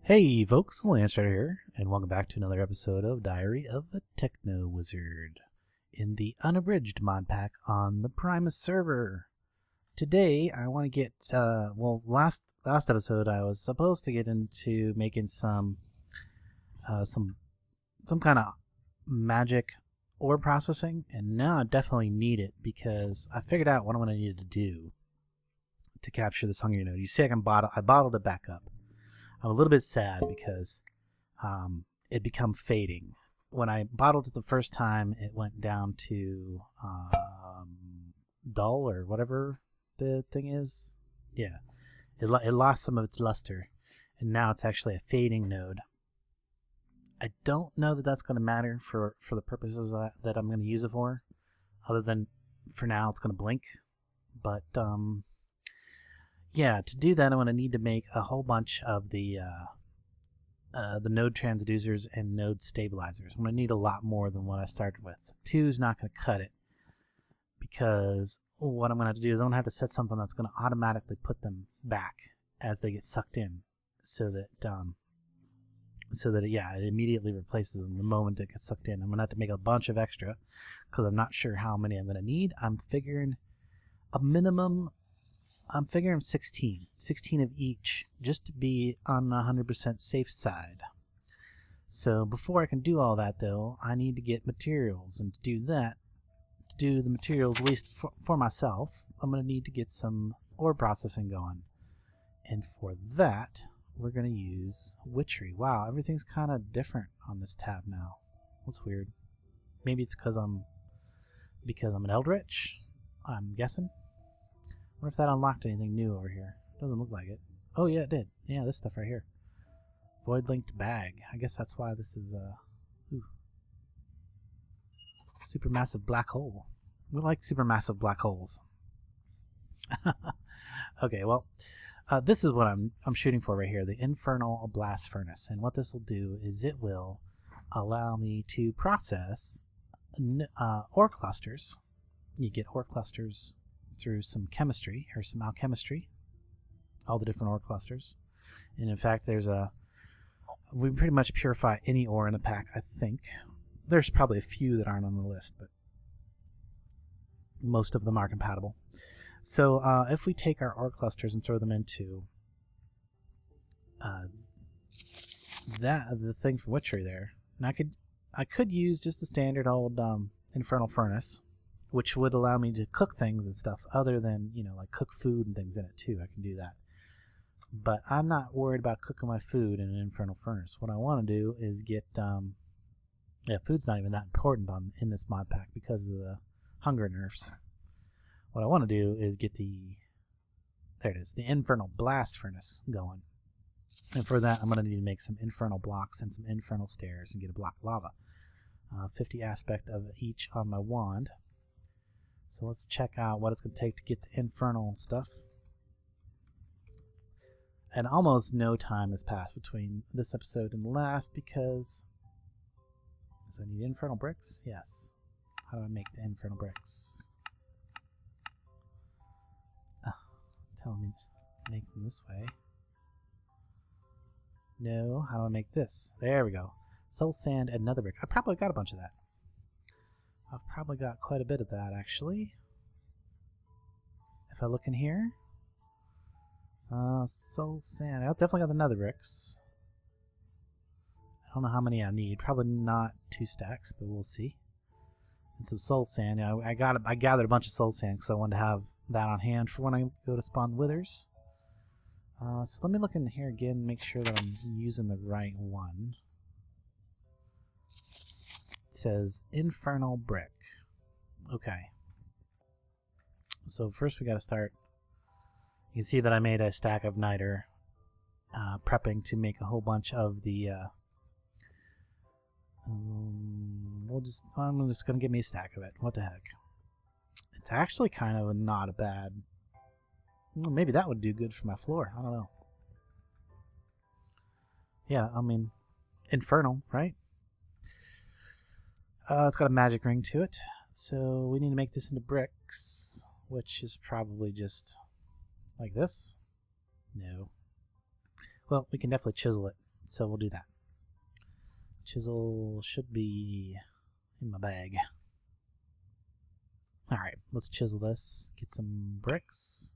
Hey folks, Landstryder here, and welcome back to another episode of Diary of a Technowizard in the Unabridged Modpack on the Primus server. Today I want to get, last episode I was supposed to get into making some kind of magic ore processing, and now I definitely need it because I figured out what I'm going to need to do to capture this hungry node. You see, I bottled it back up. I'm a little bit sad because it become fading. When I bottled it the first time, it went down to dull or whatever the thing is. Yeah, it lost some of its luster, and now it's actually a fading node. I don't know that that's going to matter for the purposes that I'm going to use it for, other than for now it's going to blink. But yeah, to do that, I'm going to need to make a whole bunch of the node transducers and node stabilizers. I'm going to need a lot more than what I started with. 2 is not going to cut it, because what I'm going to have to do is I'm going to have to set something that's going to automatically put them back as they get sucked in, so that it immediately replaces them the moment it gets sucked in. I'm going to have to make a bunch of extra because I'm not sure how many I'm going to need. I'm figuring a minimum. I'm figuring 16 of each, just to be on the 100% safe side. So before I can do all that, though, I need to get materials, and to do the materials, at least for myself, I'm going to need to get some ore processing going. And for that, we're going to use witchery. Wow, everything's kind of different on this tab now. That's weird. Maybe it's because I'm an Eldritch, I'm guessing. I wonder if that unlocked anything new over here. Doesn't look like it. Oh yeah, it did. Yeah, this stuff right here. Void linked bag. I guess that's why this is supermassive black hole. We like supermassive black holes. Okay, well, this is what I'm shooting for right here, the infernal blast furnace. And what this will do is it will allow me to process ore clusters. You get ore clusters through some chemistry, or some alchemistry, all the different ore clusters. And in fact, we pretty much purify any ore in the pack, I think. There's probably a few that aren't on the list, but most of them are compatible. So if we take our ore clusters and throw them into the thing for witchery there, and I could use just a standard old infernal furnace, which would allow me to cook things and stuff other than, like cook food and things in it too. I can do that. But I'm not worried about cooking my food in an infernal furnace. What I want to do is get, food's not even that important in this mod pack because of the hunger nerfs. What I want to do is get the infernal blast furnace going. And for that, I'm going to need to make some infernal blocks and some infernal stairs and get a block of lava. 50 aspect of each on my wand. So let's check out what it's going to take to get the infernal stuff. And almost no time has passed between this episode and the last because... So I need infernal bricks? Yes. How do I make the infernal bricks? Telling me to make them this way. No, how do I make this? There we go. Soul sand and nether brick. I probably got a bunch of that. I've probably got quite a bit of that, actually. If I look in here, soul sand. I've definitely got the nether bricks. I don't know how many I need. Probably not 2 stacks, but we'll see. And some soul sand. I gathered a bunch of soul sand because I wanted to have that on hand for when I go to spawn withers. So let me look in here again and make sure that I'm using the right one. It says infernal brick. Okay. So first we got to start. You can see that I made a stack of niter, prepping to make a whole bunch of the. I'm just gonna give me a stack of it. What the heck? It's actually kind of not a bad. Well, maybe that would do good for my floor. I don't know. Yeah, I mean, infernal, right? It's got a magic ring to it. So we need to make this into bricks, which is probably just like this. No. Well, we can definitely chisel it. So we'll do that. Chisel should be in my bag. Alright, let's chisel this. Get some bricks.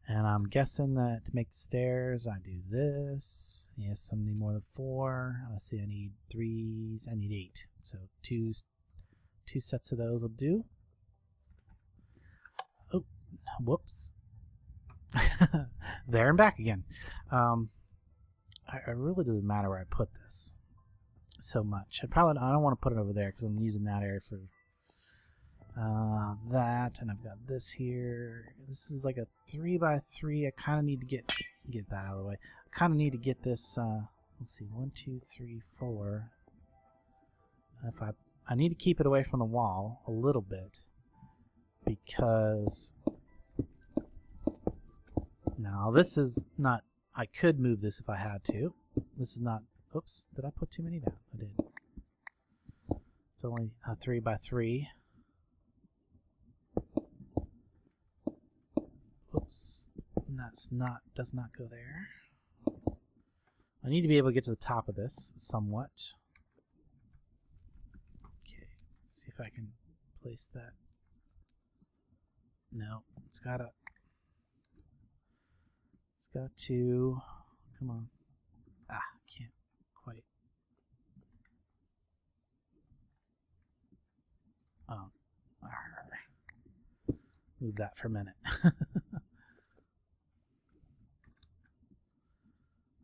And I'm guessing that to make the stairs, I do this. Yes, I need more than 4. Let's see, I need 3. I need 8. So two sets of those will do. Oh, whoops. There and back again. It really doesn't matter where I put this so much. I don't want to put it over there because I'm using that area for that, and I've got this here. This is like a 3x3. I kind of need to get that out of the way. I kind of need to get this. Let's see, 1, 2, 3, 4. If I need to keep it away from the wall a little bit because now this is not. I could move this if I had to. This is not. Oops, did I put too many down? I did. It's only a 3x3. Oops, does not go there. I need to be able to get to the top of this somewhat. Okay, let's see if I can place that. No, it's got to, come on. Can't quite. Oh, move that for a minute.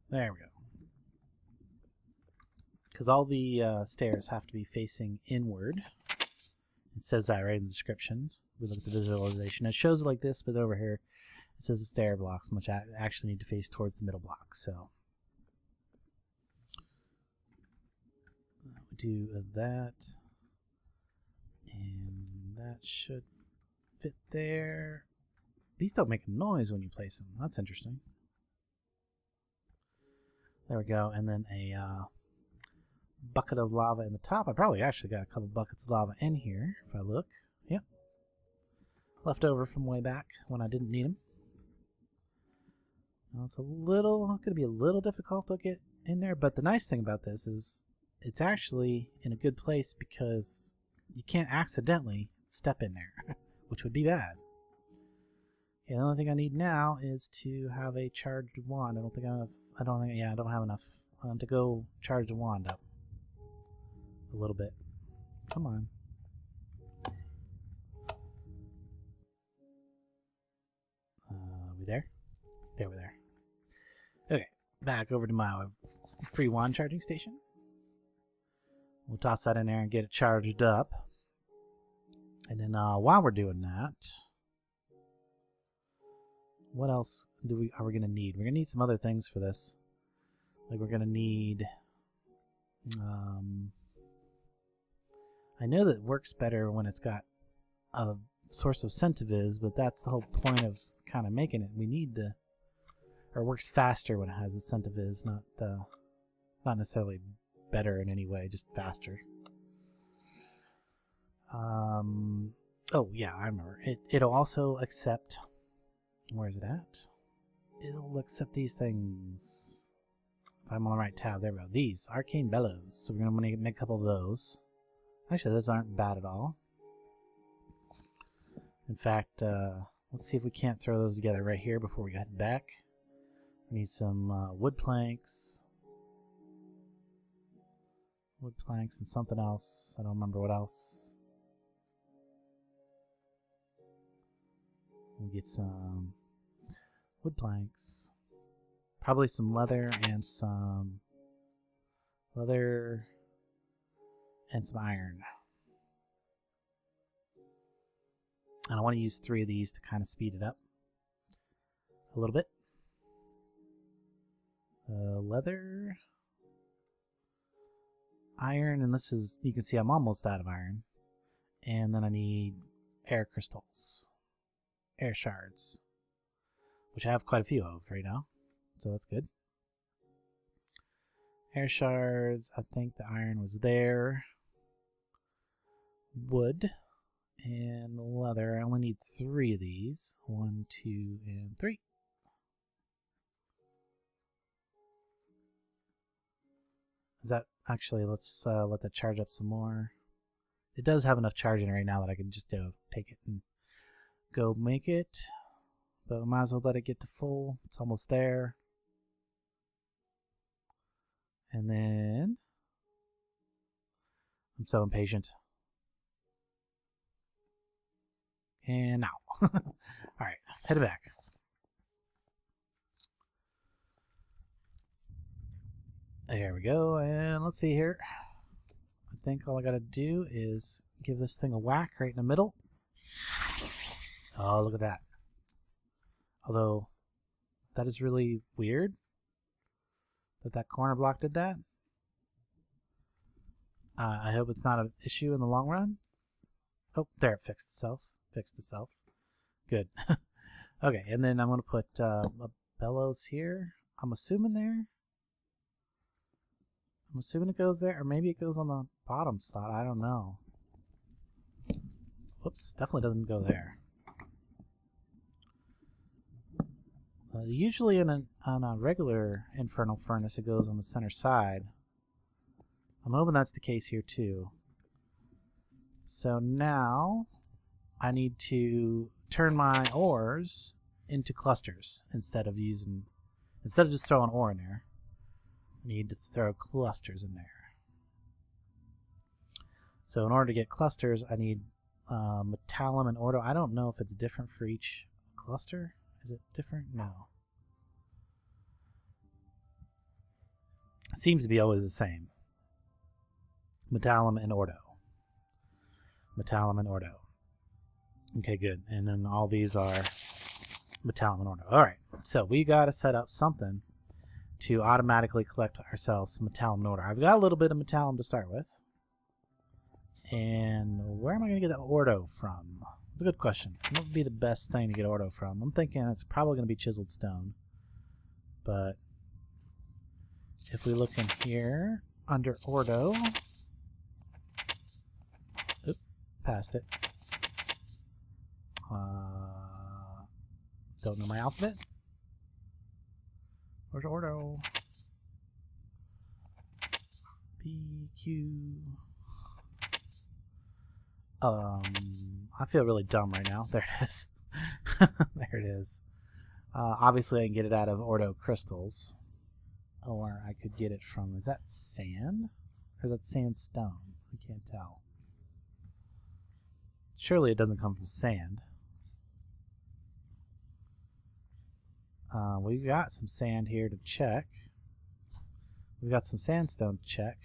There we go. Because all the stairs have to be facing inward. It says that right in the description. We look at the visualization. It shows it like this, but over here it says the stair blocks, which actually need to face towards the middle block. So we do that, and that should fit there. These don't make a noise when you place them. That's interesting. There we go, and then a bucket of lava in the top. I probably actually got a couple buckets of lava in here if I look. Yep. Left over from way back when I didn't need them. Now it's going to be a little difficult to get in there, but the nice thing about this is it's actually in a good place because you can't accidentally step in there, which would be bad. Okay, the only thing I need now is to have a charged wand. I don't have enough to go charge the wand up a little bit. Come on. We there? There, we're there. Okay, back over to my free wand charging station. We'll toss that in there and get it charged up. And then while we're doing that, what else are we going to need? We're going to need some other things for this. Like we're going to need... I know that it works better when it's got a source of centivis, but that's the whole point of kind of making it. We need the... Or it works faster when it has a centivis, not necessarily better in any way, just faster. Oh yeah, I remember. It'll also accept... Where is it at? It'll accept these things. If I'm on the right tab, there we go. These, Arcane Bellows. So we're going to make a couple of those. Actually, those aren't bad at all. In fact, let's see if we can't throw those together right here before we head back. We need some wood planks. Wood planks and something else. I don't remember what else. We'll get some wood planks. Probably some leather and some iron. And I want to use 3 of these to kind of speed it up a little bit. Leather, iron, and this is, you can see I'm almost out of iron. And then I need air crystals. Air shards, which I have quite a few of right now, so that's good. Air shards, I think the iron was there. Wood and leather, I only need 3 of these. 1, 2, and 3. Actually, let's let that charge up some more. It does have enough charge in it right now that I can just take it and go make it. But I might as well let it get to full. It's almost there. And then I'm so impatient. And now. Alright, head back. There we go, and let's see here. I think all I gotta do is give this thing a whack right in the middle. Oh, look at that. Although, that is really weird that that corner block did that. I hope it's not an issue in the long run. Oh, there, it fixed itself. Good. Okay, and then I'm going to put a bellows here. I'm assuming it goes there, or maybe it goes on the bottom slot. I don't know. Whoops, definitely doesn't go there. Usually on a regular infernal furnace, it goes on the center side. I'm hoping that's the case here too. So now I need to turn my ores into clusters instead of just throwing ore in there. I need to throw clusters in there. So in order to get clusters, I need metallum and ordo. I don't know if it's different for each cluster. Is it different? No. It seems to be always the same. Metallum and ordo. Metallum and ordo. Okay, good. And then all these are metallum and ordo. Alright, so we got to set up something to automatically collect ourselves some metallum and ordo. I've got a little bit of metallum to start with. And where am I going to get that ordo from? That's a good question. What would be the best thing to get ordo from? I'm thinking it's probably going to be chiseled stone. But if we look in here under ordo, oop, passed it. Don't know my alphabet. Where's ordo? P, Q. I feel really dumb right now. There it is. There it is. Obviously I can get it out of ordo crystals. Or I could get it from, is that sand? Or is that sandstone? I can't tell. Surely it doesn't come from sand. We've got some sand here to check. We've got some sandstone to check.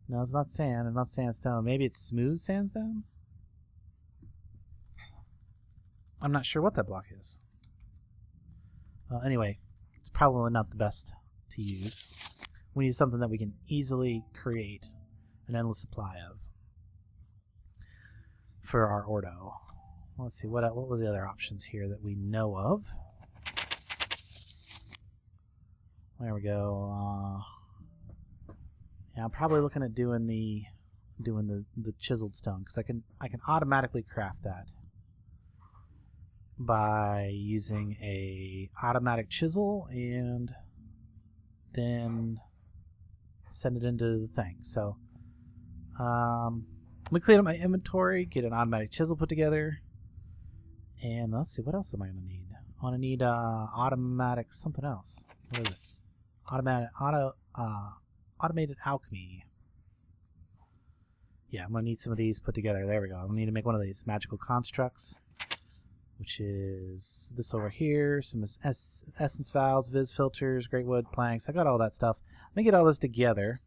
No, it's not sand, it's not sandstone. Maybe it's smooth sandstone? I'm not sure what that block is. Anyway, it's probably not the best to use. We need something that we can easily create an endless supply of for our ordo. Let's see, what were the other options here that we know of? There we go. Yeah, I'm probably looking at doing the chiseled stone because I can automatically craft that by using a automatic chisel and then send it into the thing. So let me clean up my inventory, get an automatic chisel put together, and let's see, what else am I going to need? I want to need automatic something else. What is it? Automated alchemy. Yeah, I'm going to need some of these put together. There we go. I'm going to need to make one of these magical constructs, which is this over here. Some essence vials, vis filters, great wood planks. I got all that stuff. Let me get all this together,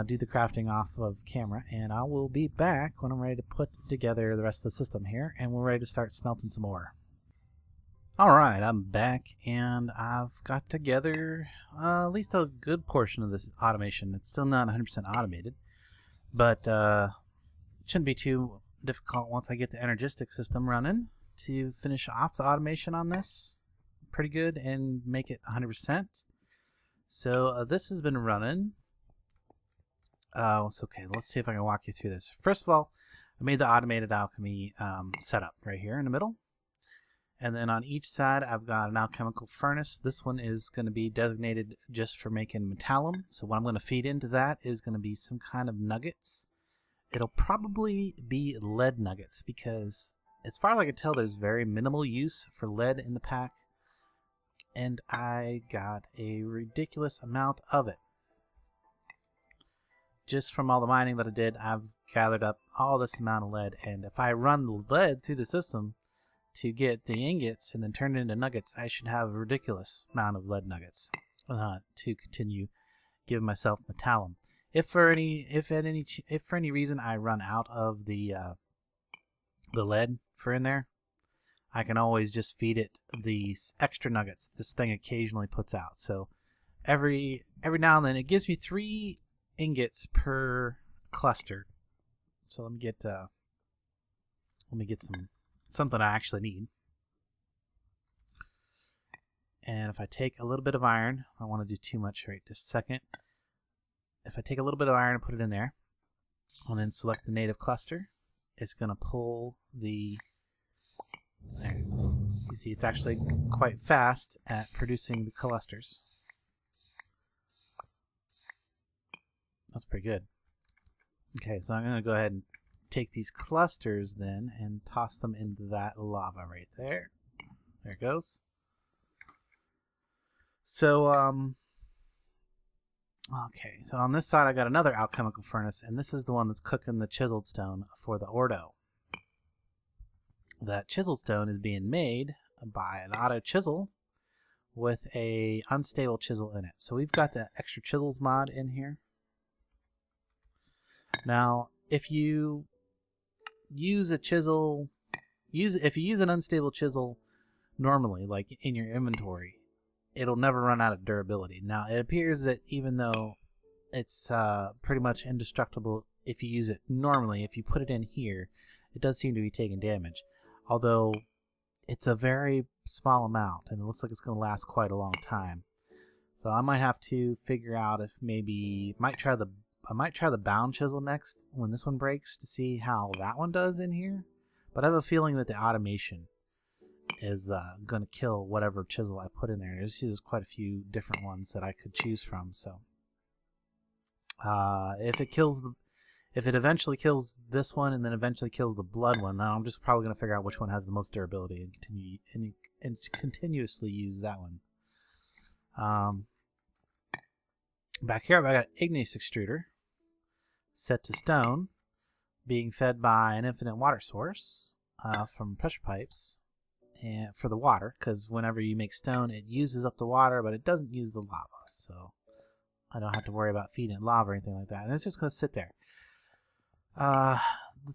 do the crafting off of camera, and I will be back when I'm ready to put together the rest of the system here, and we're ready to start smelting some ore. Alright, I'm back, and I've got together at least a good portion of this automation. It's still not 100% automated, but shouldn't be too difficult once I get the energistic system running to finish off the automation on this pretty good and make it 100%. So this has been running. It's okay. Let's see if I can walk you through this. First of all, I made the automated alchemy setup right here in the middle. And then on each side I've got an alchemical furnace. This one is going to be designated just for making metallum. So what I'm going to feed into that is going to be some kind of nuggets. It'll probably be lead nuggets because as far as I can tell there's very minimal use for lead in the pack. And I got a ridiculous amount of it. Just from all the mining that I did, I've gathered up all this amount of lead. And if I run the lead through the system to get the ingots and then turn it into nuggets, I should have a ridiculous amount of lead nuggets to continue giving myself metallum. If for any reason I run out of the lead for in there, I can always just feed it these extra nuggets this thing occasionally puts out. So every now and then it gives me 3 ingots per cluster. So let me get something I actually need. And if I take a little bit of iron, I don't want to do too much right this second. If I take a little bit of iron and put it in there, and then select the native cluster, it's going to pull the... There. You see it's actually quite fast at producing the clusters. That's pretty good. Okay, so I'm going to go ahead and take these clusters then and toss them into that lava right there. There it goes. So, okay, so on this side I got another alchemical furnace, and this is the one that's cooking the chiseled stone for the ordo. That chiseled stone is being made by an auto chisel with a unstable chisel in it. So we've got the extra chisels mod in here. Now, if you use a chisel, if you use an unstable chisel normally, like in your inventory, it'll never run out of durability. Now, it appears that even though it's pretty much indestructible if you use it normally, if you put it in here, it does seem to be taking damage. Although it's a very small amount, and it looks like it's going to last quite a long time. So I might have to figure out if maybe I might try the bound chisel next when this one breaks to see how that one does in here. But I have a feeling that the automation is going to kill whatever chisel I put in there. There's quite a few different ones that I could choose from. So if it eventually kills this one and then eventually kills the blood one, then I'm just probably going to figure out which one has the most durability and continuously use that one. Back here I've got an igneous extruder set to stone, being fed by an infinite water source from pressure pipes and for the water, because whenever you make stone it uses up the water, but it doesn't use the lava, so I don't have to worry about feeding it lava or anything like that. And it's just going to sit there. The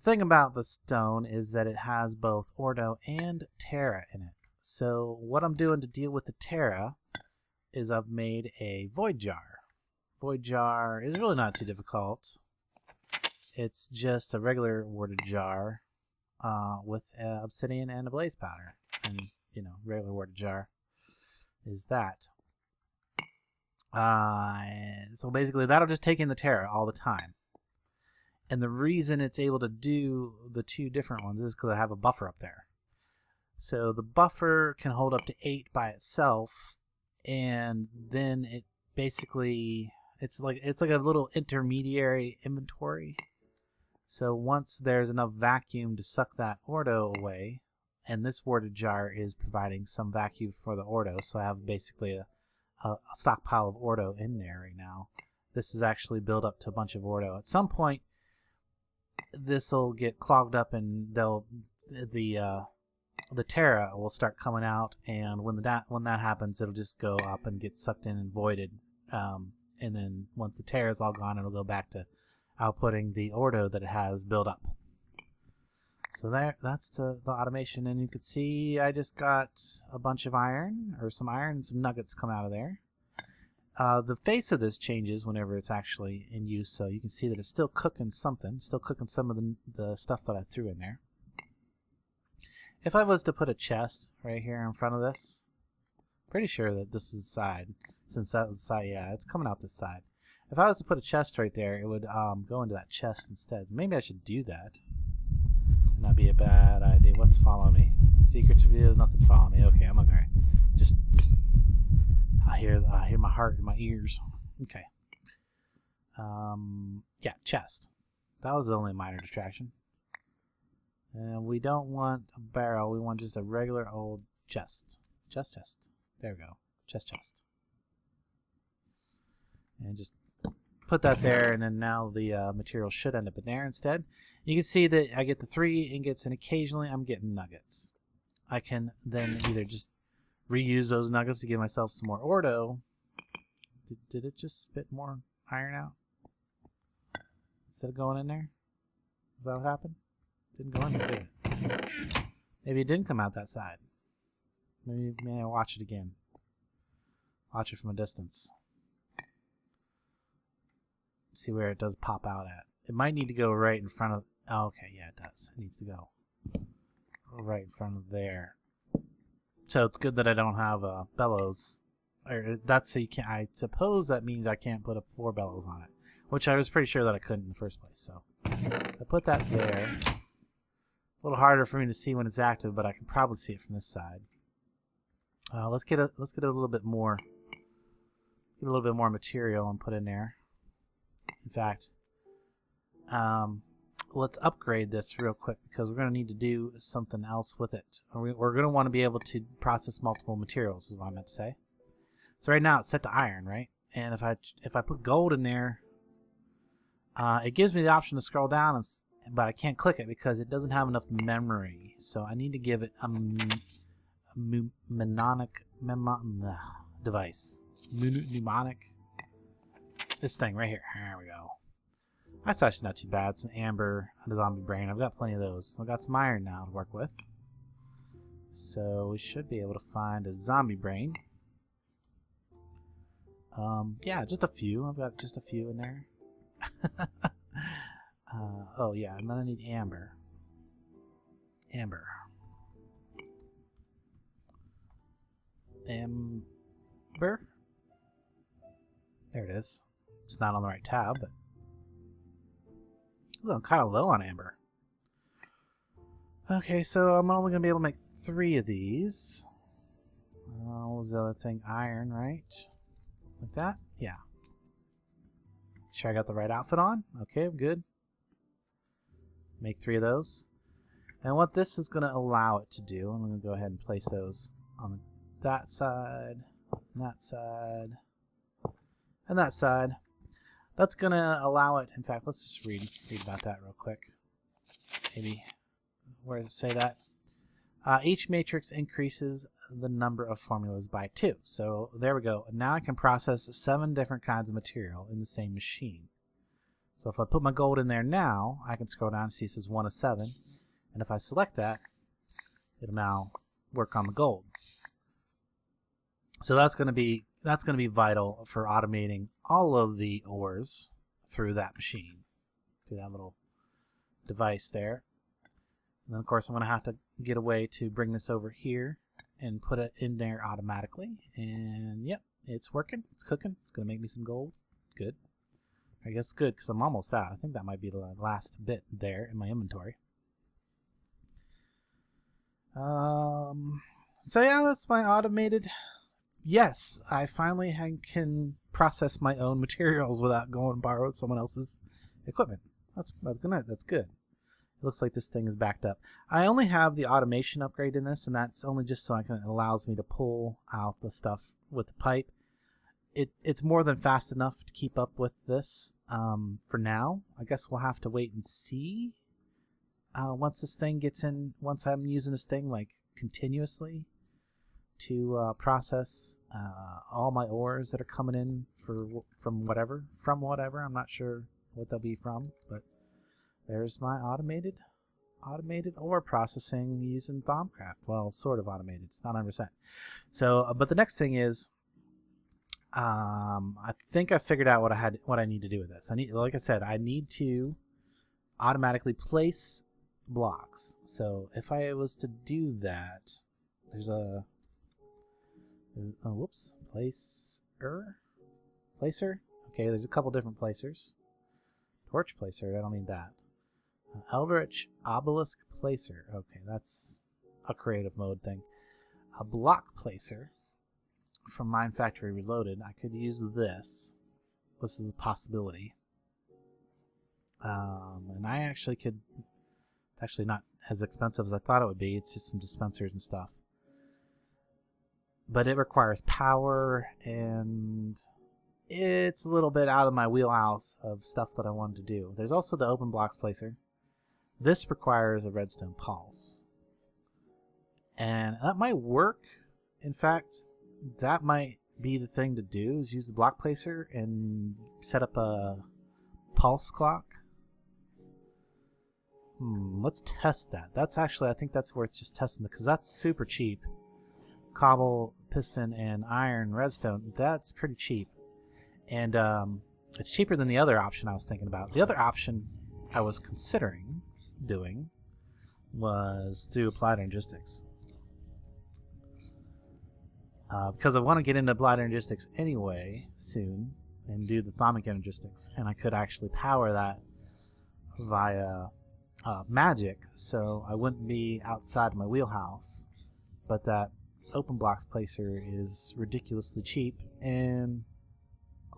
thing about the stone is that it has both Ordo and Terra in it. So what I'm doing to deal with the Terra is I've made a void jar. Void jar is really not too difficult. It's just a regular warded jar with obsidian and a blaze powder. And, you know, regular warded jar is that. So basically that'll just take in the Terra all the time. And the reason it's able to do the 2 different ones is because I have a buffer up there. So the buffer can hold up to 8 by itself, and then it basically it's like a little intermediary inventory. So once there's enough vacuum to suck that Ordo away, and this warded jar is providing some vacuum for the Ordo, so I have basically a stockpile of Ordo in there right now. This is actually built up to a bunch of Ordo. At some point this will get clogged up, and the Terra will start coming out, and when that happens, it'll just go up and get sucked in and voided. And then once the Terra is all gone, it'll go back to outputting the Ordo that it has built up. So that's the automation, and you can see I just got a bunch of iron, or some iron, and some nuggets come out of there. The face of this changes whenever it's actually in use, so you can see that it's still cooking something, still cooking some of the stuff that I threw in there. If I was to put a chest right here in front of this, pretty sure that this is the side, since that was the side, yeah, it's coming out this side. If I was to put a chest right there, it would go into that chest instead. Maybe I should do that. Would not be a bad idea. What's following me? Secrets revealed. Nothing to follow me. Okay, I'm okay. Just. I hear my heart in my ears. Okay. Yeah, chest. That was the only minor distraction. And we don't want a barrel. We want just a regular old chest. Chest. There we go. Chest. And just put that there, and then now the material should end up in there instead. You can see that I get the 3 ingots, and occasionally I'm getting nuggets. I can then either just reuse those nuggets to give myself some more ordo. Did it just spit more iron out instead of going in there? Is that what happened? Didn't go in there, did it? Maybe it didn't come out that side. Maybe I'll watch it again. Watch it from a distance. See where it does pop out at. It might need to go right in front of... Oh, okay, yeah, it does. It needs to go right in front of there. So it's good that I don't have bellows. Or that's so you can't. I suppose that means I can't put up 4 bellows on it, which I was pretty sure that I couldn't in the first place. So I put that there. A little harder for me to see when it's active, but I can probably see it from this side. Let's get a little bit more. Get a little bit more material and put in there. In fact, let's upgrade this real quick because we're going to need to do something else with it. We're going to want to be able to process multiple materials, is what I meant to say. So right now it's set to iron, right? And if I put gold in there, it gives me the option to scroll down, but I can't click it because it doesn't have enough memory. So I need to give it a mnemonic device. Mnemonic. This thing right here. There we go. That's actually not too bad. Some amber, a zombie brain. I've got plenty of those. I've got some iron now to work with. So we should be able to find a zombie brain. Yeah, just a few. I've got just a few in there. Oh yeah, and then I need amber. Amber. There it is. It's not on the right tab, but ooh, I'm kind of low on amber. Okay, so I'm only going to be able to make 3 of these. What was the other thing? Iron, right? Like that? Yeah. Sure I got the right outfit on? Okay, I'm good. Make 3 of those. And what this is going to allow it to do, I'm going to go ahead and place those on that side, and that side, and that side. That's going to allow it, in fact, let's just read about that real quick. Maybe, where does it say that? Each matrix increases the number of formulas by 2. So there we go. Now I can process 7 different kinds of material in the same machine. So if I put my gold in there now, I can scroll down and see it says 1 of 7. And if I select that, it'll now work on the gold. So that's going to be vital for automating all of the ores through that machine, through that little device there. And then of course I'm going to have to get a way to bring this over here and put it in there automatically. And yep, it's working. It's cooking. It's going to make me some gold. Good. I guess good because I'm almost out. I think that might be the last bit there in my inventory. So yeah, that's my automated. Yes, I finally can process my own materials without going and borrow someone else's equipment. That's good. It looks like this thing is backed up. I only have the automation upgrade in this, and that's only just so it allows me to pull out the stuff with the pipe. It's more than fast enough to keep up with this for now. I guess we'll have to wait and see once this thing gets in. Once I'm using this thing like continuously to process all my ores that are coming in from whatever. I'm not sure what they'll be from, but there's my automated ore processing using Thaumcraft. Well, sort of automated. It's not 100%. So, but the next thing is, I think I figured out what I need to do with this. Like I said, I need to automatically place blocks. So if I was to do that, there's a placer. Okay, there's a couple different placers. Torch placer, I don't need that. Eldritch obelisk placer. Okay, that's a creative mode thing. A block placer from Mine Factory Reloaded. I could use this. This is a possibility. And I actually could... It's actually not as expensive as I thought it would be. It's just some dispensers and stuff. But it requires power, and it's a little bit out of my wheelhouse of stuff that I wanted to do. There's also the open blocks placer. This requires a redstone pulse. And that might work. In fact, that might be the thing to do, is use the block placer and set up a pulse clock. Let's test that. That's actually, I think that's worth just testing, because that's super cheap. Cobble, piston, and iron redstone, that's pretty cheap. And it's cheaper than the other option I was thinking about. The other option I was considering doing was through applied energistics. Because I want to get into applied energistics anyway soon and do the atomic energistics, and I could actually power that via magic, so I wouldn't be outside my wheelhouse. But that open blocks placer is ridiculously cheap and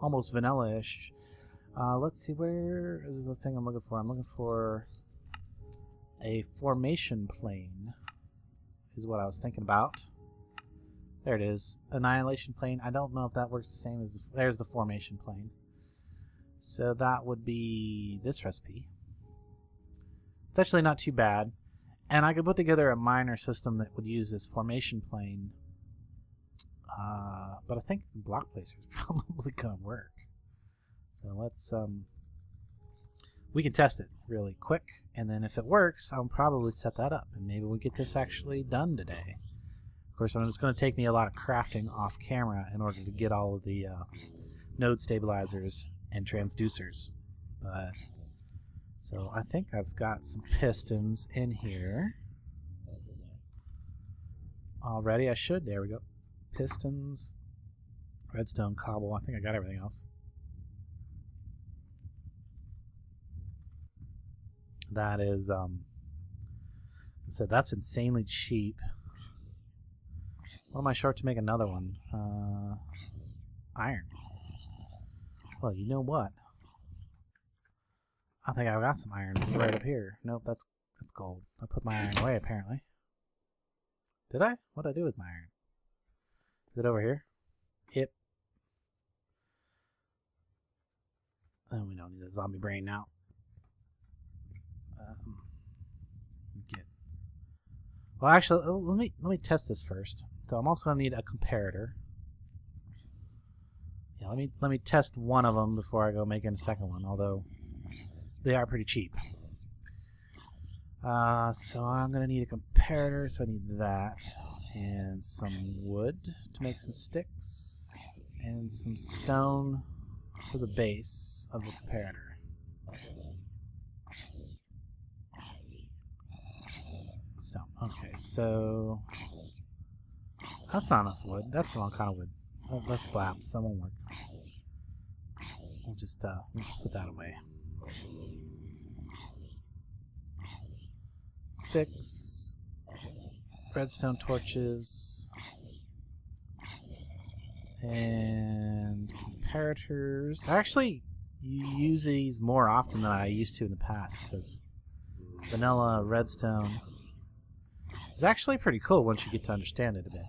almost vanilla-ish. Let's see, where is the thing I'm looking for? I'm looking for a formation plane is what I was thinking about. There it is. Annihilation plane. I don't know if that works the same as... There's the formation plane. So that would be this recipe. It's actually not too bad. And I could put together a miner system that would use this formation plane. But I think the block placer is probably going to work. So let's... we can test it really quick. And then if it works, I'll probably set that up. And maybe we'll get this actually done today. Of course, it's going to take me a lot of crafting off camera in order to get all of the node stabilizers and transducers. So I think I've got some pistons in here already. I should. There we go. Pistons, redstone, cobble. I think I got everything else. That is, I said that's insanely cheap. What am I short to make another one? Iron. Well, you know what? I think I've got some iron right up here. Nope, that's gold. I put my iron away, apparently. Did I? What did I do with my iron? Is it over here? Yep. Oh, we don't need a zombie brain now. Well, actually, let me test this first. So I'm also going to need a comparator. Yeah, let me test one of them before I go making a second one, although they are pretty cheap. So I'm going to need a comparator, so I need that. And some wood to make some sticks. And some stone for the base of the comparator. Stone. Okay, so... That's not enough wood. That's the wrong kind of wood. That's slabs. That won't work. We'll just put that away. Sticks, redstone torches, and comparators. I actually use these more often than I used to in the past, because vanilla redstone is actually pretty cool once you get to understand it a bit.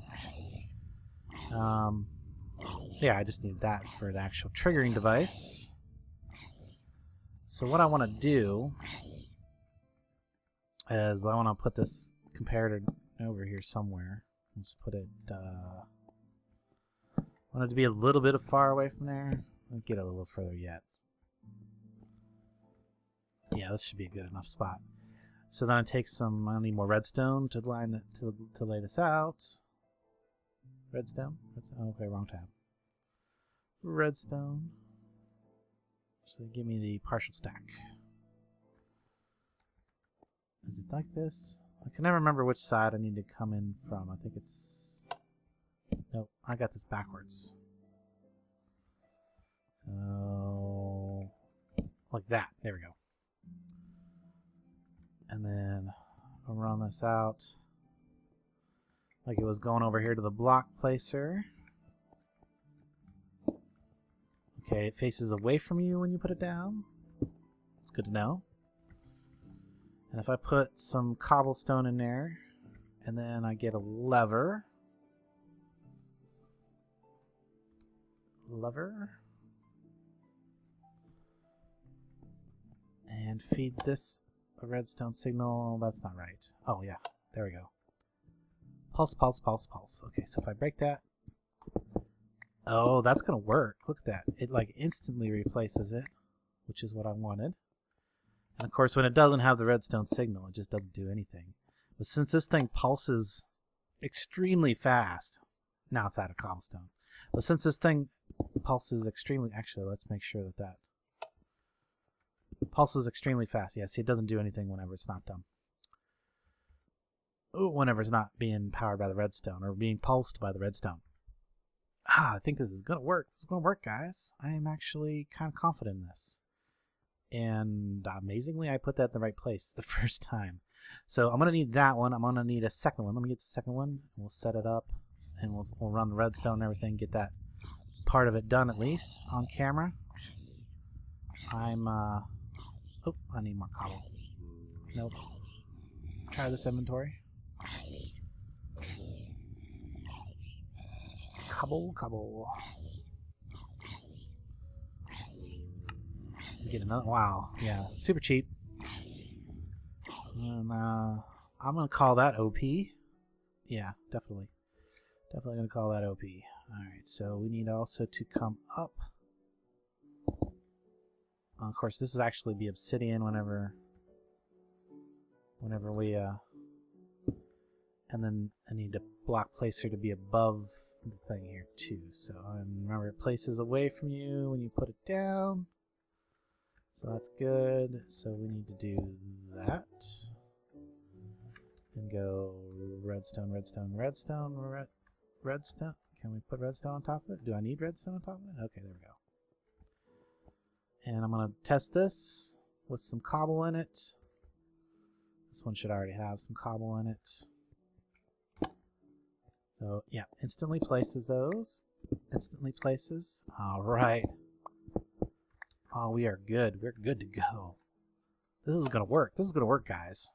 Yeah, I just need that for the actual triggering device. So what I want to do is I want to put this comparator over here somewhere. Let's put it, I want it to be a little bit far away from there. Let's get it a little further yet. Yeah, this should be a good enough spot. So then I take some, I need more redstone to line it, to lay this out. Redstone? Okay, wrong tab. Redstone. So give me the partial stack. Is it like this? I can never remember which side I need to come in from. I think it's... Nope, I got this backwards. So... like that. There we go. And then I'll run this out. like it was going over here to the block placer. Okay, it faces away from you when you put it down. It's good to know. And if I put some cobblestone in there, and then I get a lever. And feed this a redstone signal. That's not right. Oh yeah, there we go. Pulse, pulse, pulse, pulse. Okay, so if I break that, oh, that's gonna work. Look at that. It like instantly replaces it, which is what I wanted. And of course, when it doesn't have the redstone signal, it just doesn't do anything. But since this thing pulses extremely fast, now it's out of cobblestone. But since this thing pulses extremely, actually, let's make sure that pulses extremely fast. Yeah, see, it doesn't do anything whenever it's not done. Ooh, whenever it's not being powered by the redstone or being pulsed by the redstone. I think this is going to work. This is going to work, guys. I am actually kind of confident in this. And amazingly, I put that in the right place the first time. So I'm going to need that one. I'm going to need a second one. Let me get the second one. And we'll set it up. And we'll run the redstone and everything. Get that part of it done at least on camera. Oh, I need more cobble. Nope. Try this inventory. Cobble. Get another. Wow. Yeah. Super cheap. And I'm gonna call that OP. Yeah, definitely. Definitely gonna call that OP. Alright, so we need also to come up. Of course, this will actually be obsidian whenever we and then I need a block placer to be above the thing here too. So and remember, it places away from you when you put it down. So that's good. So we need to do that. And go redstone. Can we put redstone on top of it? Do I need redstone on top of it? Okay, there we go. And I'm going to test this with some cobble in it. This one should already have some cobble in it. So, yeah, instantly places those. Instantly places. All right. Oh, we are good. We're good to go. This is going to work. This is going to work, guys.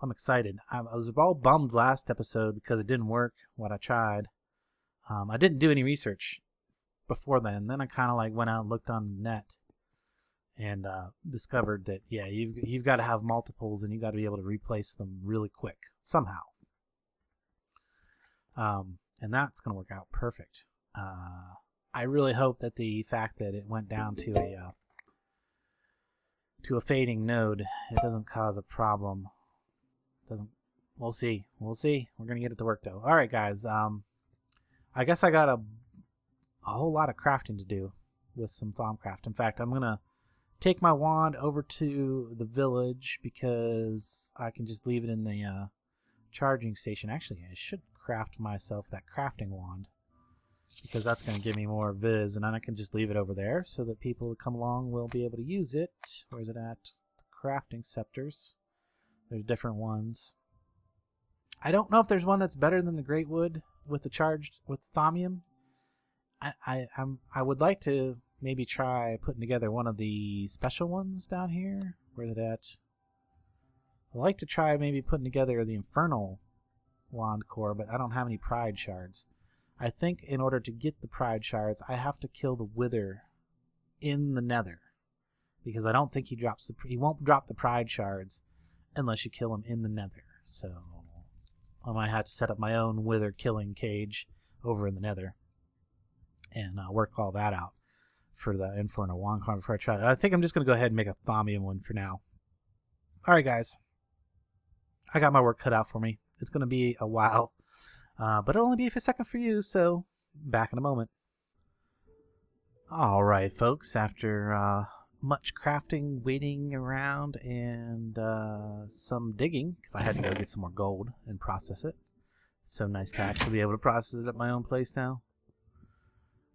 I'm excited. I was all bummed last episode because it didn't work, what I tried. I didn't do any research before then. Then I kind of like went out and looked on the net and discovered that, yeah, you've got to have multiples and you've got to be able to replace them really quick somehow. And that's going to work out perfect. I really hope that the fact that it went down to a fading node, it doesn't cause a problem. We'll see. We're gonna get it to work though. All right, guys. I guess I got a whole lot of crafting to do with some Thaumcraft. In fact, I'm gonna take my wand over to the village because I can just leave it in the charging station. Actually, I should craft myself that crafting wand because that's gonna give me more viz, and then I can just leave it over there so that people who come along will be able to use it. Where's it at? The crafting scepters. There's different ones. I don't know if there's one that's better than the Great Wood with the thaumium. I would like to maybe try putting together one of the special ones down here. Where's it at? I'd like to try maybe putting together the Infernal Wand Core, but I don't have any Pride Shards. I think in order to get the Pride Shards, I have to kill the Wither in the Nether, because I don't think he won't drop the Pride Shards unless you kill him in the Nether. So I might have to set up my own Wither killing cage over in the Nether and work all that out for the Infernal Wand Core before I try that. I think I'm just going to go ahead and make a thaumium one for now. Alright, guys. I got my work cut out for me. It's going to be a while, but it'll only be a second for you, so back in a moment. Alright, folks. After much crafting, waiting around, and some digging, because I had to go get some more gold and process it. It's so nice to actually be able to process it at my own place now.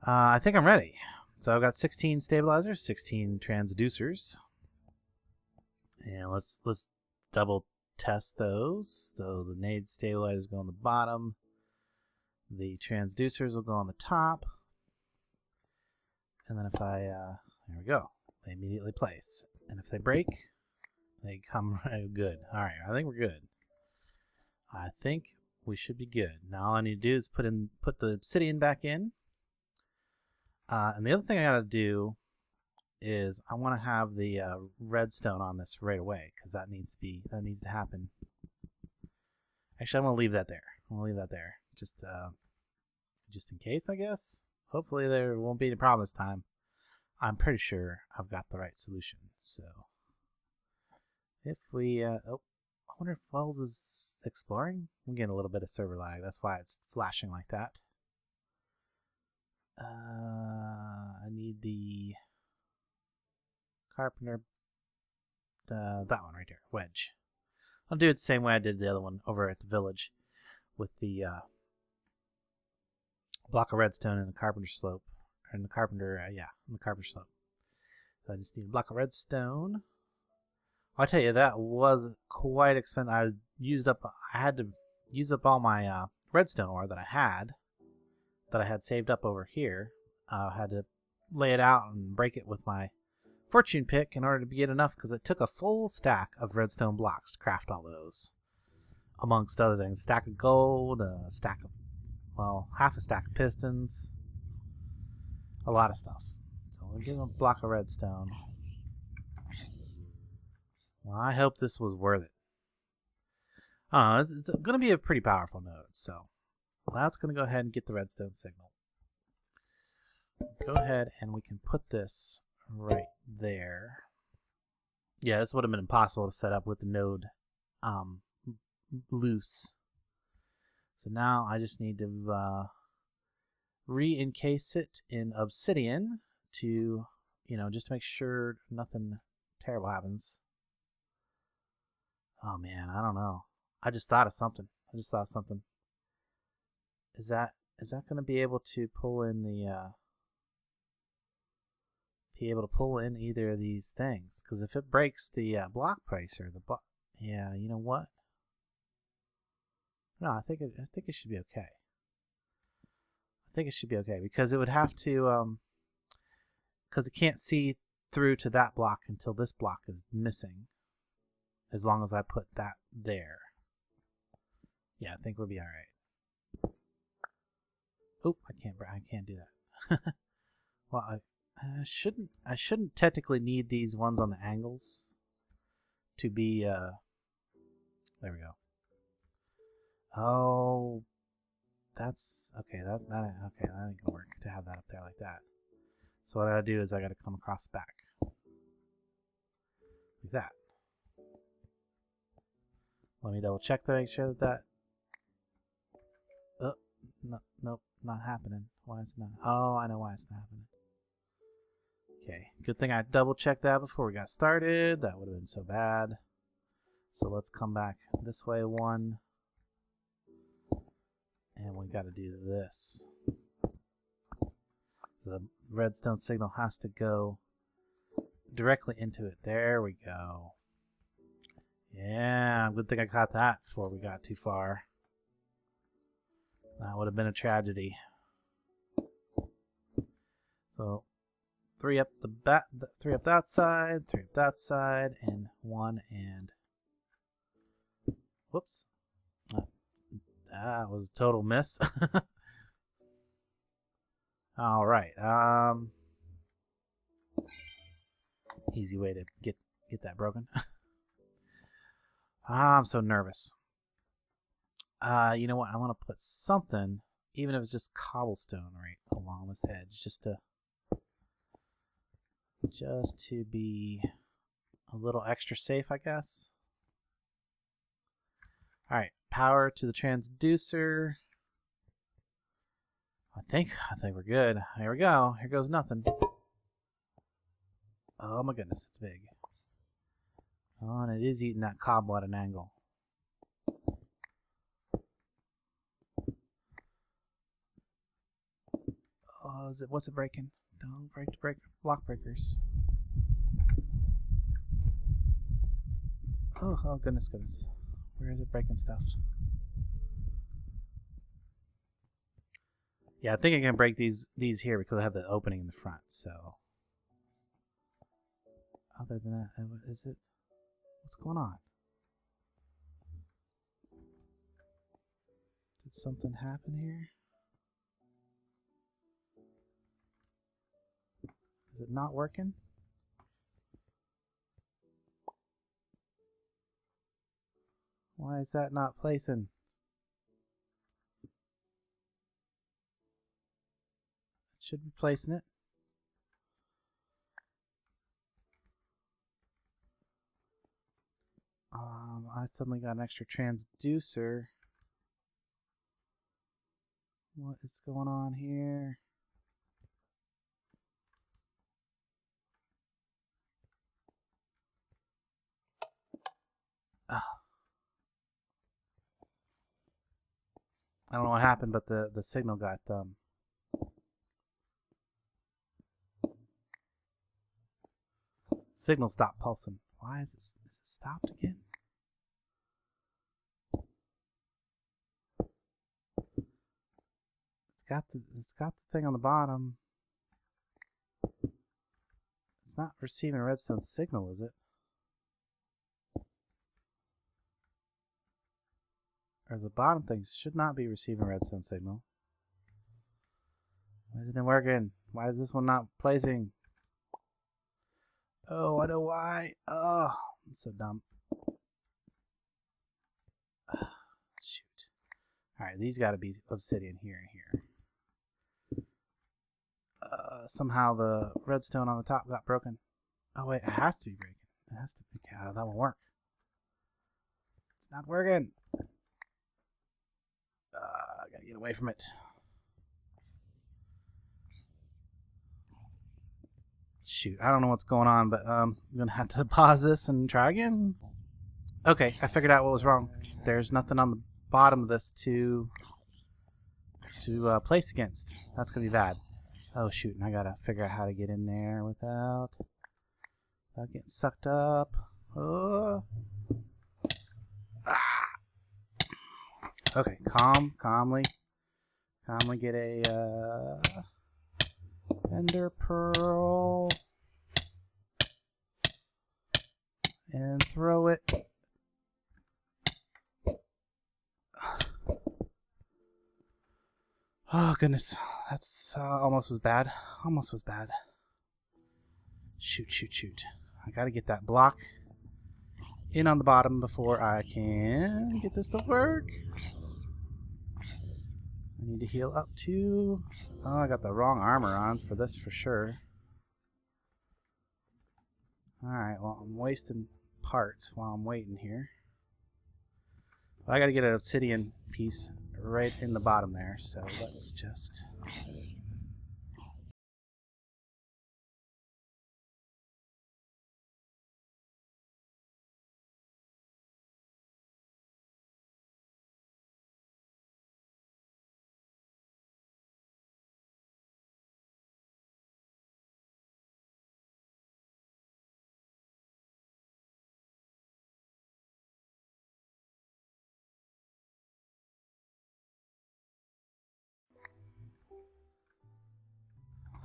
I think I'm ready. So I've got 16 stabilizers, 16 transducers, and let's double test those. So the nade stabilizers go on the bottom, The transducers will go on the top. And then if I, there we go. They immediately place. And if they break, they come right good. Alright, I think we're good. I think we should be good. Now all I need to do is put the obsidian back in. And the other thing I gotta do is I want to have the redstone on this right away, because that needs to happen. Actually, I'm gonna leave that there. I'm gonna leave that there, just in case, I guess. Hopefully there won't be any problem this time. I'm pretty sure I've got the right solution. So if we, I wonder if Wells is exploring. I'm getting a little bit of server lag. That's why it's flashing like that. I need the carpenter, that one right there, wedge. I'll do it the same way I did the other one over at the village with the block of redstone and the carpenter slope, and the carpenter, in the carpenter slope. So I just need a block of redstone. I'll tell you, that was quite expensive. I had to use up all my redstone ore that I had saved up over here. I had to lay it out and break it with my fortune pick in order to get enough, because it took a full stack of redstone blocks to craft all those, amongst other things. A stack of gold, a stack of, well, half a stack of pistons, a lot of stuff. So we'll get a block of redstone. Well, I hope this was worth it. It's going to be a pretty powerful node, so that's going to go ahead and get the redstone signal. Go ahead and we can put this right there. Yeah, this would have been impossible to set up with the node loose. So now I just need to re-encase it in obsidian to, just to make sure nothing terrible happens. Oh man, I don't know. I just thought of something. Is that going to be able to pull in the either of these things? Because if it breaks the block pricer, yeah, you know what? No, I think it should be okay. Because it would have to, because it can't see through to that block until this block is missing. As long as I put that there. Yeah, I think we'll be all right. Oop, I can't do that. Well, I shouldn't technically need these ones on the angles to be there we go. Oh, that's okay. That ain't gonna work to have that up there like that. So what I gotta do is I gotta come across the back like that. Let me double check to make sure that. Oh, no, nope, not happening. Why is it not? Oh, I know why it's not happening. Okay, good thing I double checked that before we got started. That would have been so bad. So let's come back this way one. And we got to do this. So the redstone signal has to go directly into it. There we go. Yeah, good thing I caught that before we got too far. That would have been a tragedy. So 3 up three up that side, 3 up that side, and 1 and whoops. That was a total miss. All right. Easy way to get that broken. I'm so nervous. You know what? I want to put something, even if it's just cobblestone, right along this edge, just to be a little extra safe, I guess. All right, power to the transducer. I think we're good. Here we go. Here goes nothing. Oh my goodness, it's big. Oh, and it is eating that cobble at an angle. Oh, what's it breaking? Don't break the block breakers. Oh goodness. Where is it breaking stuff? Yeah, I think I can break these here because I have the opening in the front, so. Other than that, what is it? What's going on? Did something happen here? Is it not working? Why is that not placing? It should be placing it. I suddenly got an extra transducer. What is going on here? I don't know what happened, but the signal got signal stopped pulsing. Why is it stopped again? It's got the thing on the bottom. It's not receiving a redstone signal, is it? Or the bottom thing should not be receiving a redstone signal. Why isn't it working? Why is this one not placing? Oh, I know why. Oh, I'm so dumb. Shoot. Alright, these gotta be obsidian here and here. Somehow the redstone on the top got broken. Oh wait, it has to be breaking. It has to be. That won't work. It's not working. I gotta get away from it. Shoot, I don't know what's going on, but I'm gonna have to pause this and try again. Okay, I figured out what was wrong. There's nothing on the bottom of this to place against. That's gonna be bad. Oh shoot, and I gotta figure out how to get in there without getting sucked up. Oh. Ah. Okay, calmly get a ender pearl and throw it. Oh goodness, that's almost was bad. Almost was bad. Shoot. I gotta get that block in on the bottom before I can get this to work. I need to heal up too. Oh, I got the wrong armor on for this for sure. Alright, well, I'm wasting parts while I'm waiting here. Well, I gotta get an obsidian piece right in the bottom there, so let's just...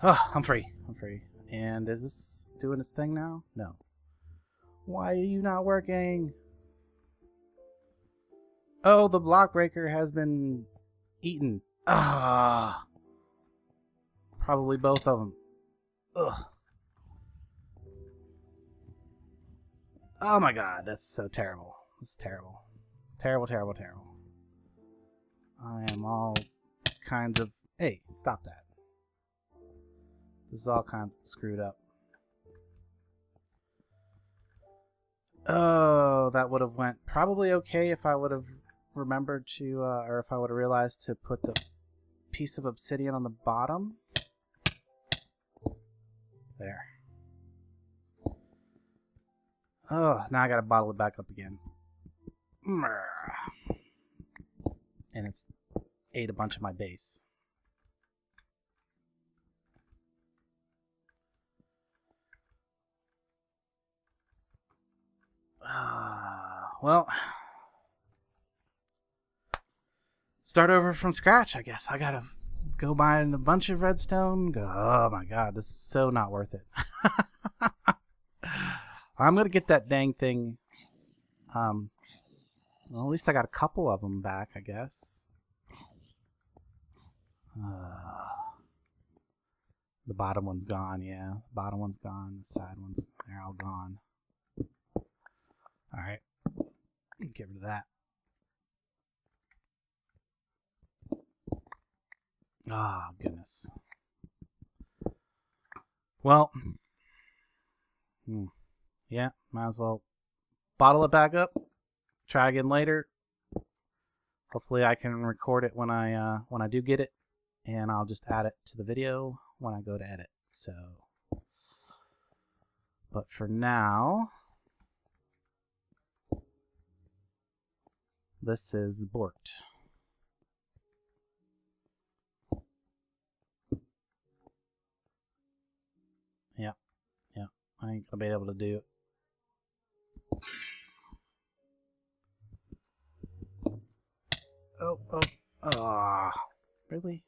Oh, I'm free. And is this doing its thing now? No. Why are you not working? Oh, the block breaker has been eaten. Ah. Probably both of them. Ugh. Oh my god, that's so terrible. This is terrible. Terrible. I am all kinds of... Hey, stop that. This is all kinds of screwed up. Oh, that would have went probably okay if I would have remembered to, or if I would have realized to put the piece of obsidian on the bottom. There. Oh, now I gotta bottle it back up again. And it's ate a bunch of my base. Well, start over from scratch, I guess. I gotta go buy a bunch of redstone. Go, oh my god, this is so not worth it. I'm gonna get that dang thing. Well, at least I got a couple of them back, I guess. The bottom one's gone, yeah. The bottom one's gone. The side ones, they're all gone. Alright. Get rid of that. Oh, goodness. Well, yeah, might as well bottle it back up. Try again later. Hopefully I can record it when I do get it, and I'll just add it to the video when I go to edit. So, but for now, this is borked. Yeah, I ain't gonna be able to do it. Oh, really?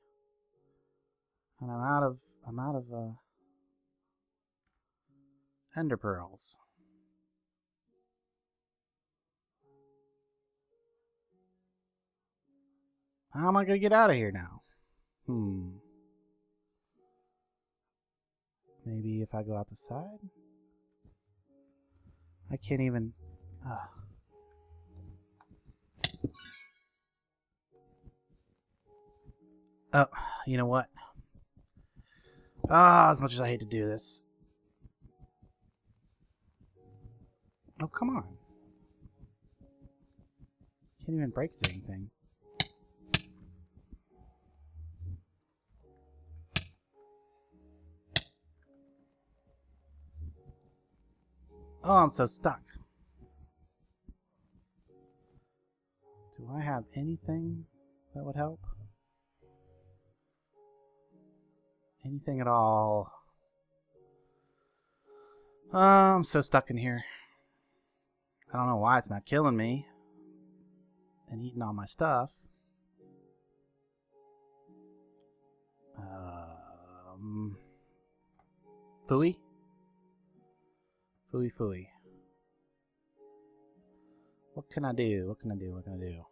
And I'm out of ender pearls. How am I gonna get out of here now? Maybe if I go out the side? I can't even... Oh, you know what? As much as I hate to do this. Oh, come on. Can't even break anything. Oh, I'm so stuck. Do I have anything that would help? Anything at all? I'm so stuck in here. I don't know why it's not killing me and eating all my stuff. Phooey? Phooey. What can I do? What can I do? What can I do?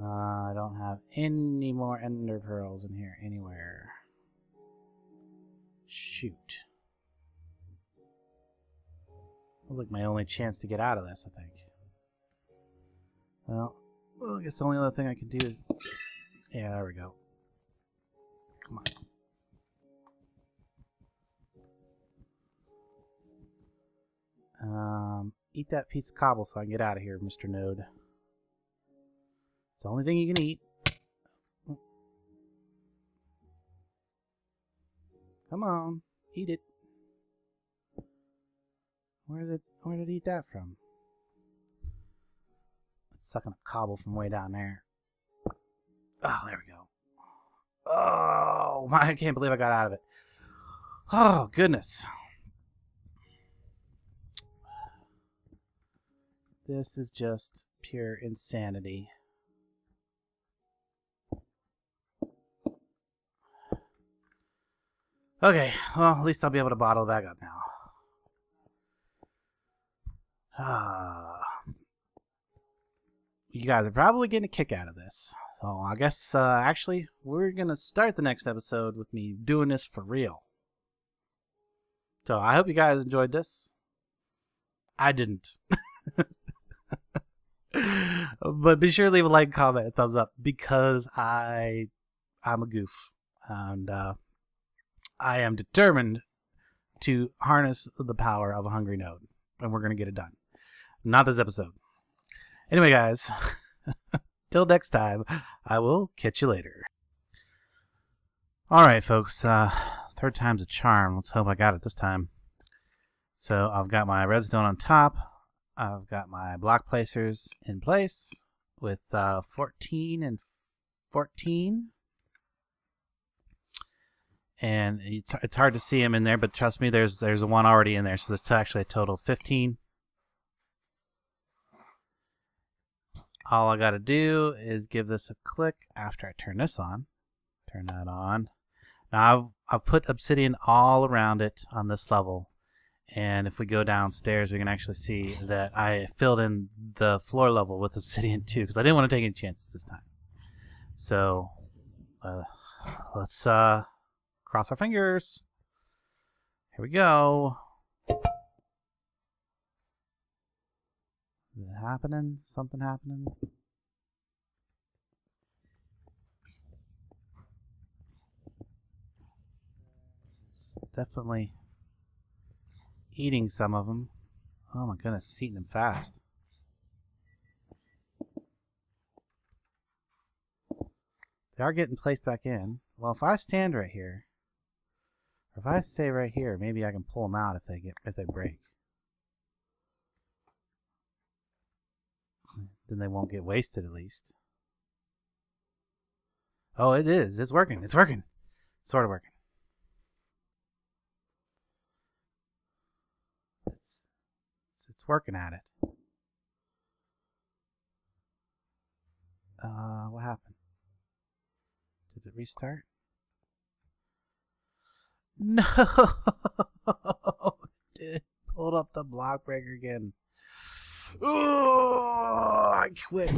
I don't have any more ender pearls in here anywhere. Shoot. That was like my only chance to get out of this, I think. Well, I guess the only other thing I can do is... Yeah, there we go. Come on. Eat that piece of cobble so I can get out of here, Mr. Node. It's the only thing you can eat. Come on, eat it. Where did it eat that from? It's sucking a cobble from way down there. Oh, there we go. Oh, I can't believe I got out of it. Oh, goodness. This is just pure insanity. Okay, well, at least I'll be able to bottle it back up now. You guys are probably getting a kick out of this. So I guess, actually, we're going to start the next episode with me doing this for real. So I hope you guys enjoyed this. I didn't. But be sure to leave a like, comment, and thumbs up, because I'm a goof. And I am determined to harness the power of a hungry node. And we're going to get it done. Not this episode. Anyway, guys, till next time, I will catch you later. Alright, folks, third time's a charm. Let's hope I got it this time. So I've got my redstone on top. I've got my block placers in place with 14 and 14. And it's hard to see them in there, but trust me, there's a one already in there, so there's actually a total of 15. All I got to do is give this a click after I turn this on. Turn that on. Now I've put obsidian all around it on this level, and if we go downstairs we can actually see that I filled in the floor level with obsidian too, because I didn't want to take any chances this time. So let's cross our fingers. Here we go. Is it happening? Something happening? It's definitely eating some of them. Oh my goodness, it's eating them fast. They are getting placed back in. Well, if I stand right here, or if I stay right here, maybe I can pull them out if they break. Then they won't get wasted, at least. Oh, it is. It's working. It's working. Sort of working. It's working at it. What happened? Did it restart? No! It pulled up the block breaker again. Oh, I quit.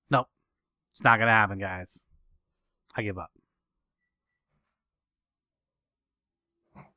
Nope. It's not gonna happen, guys. I give up.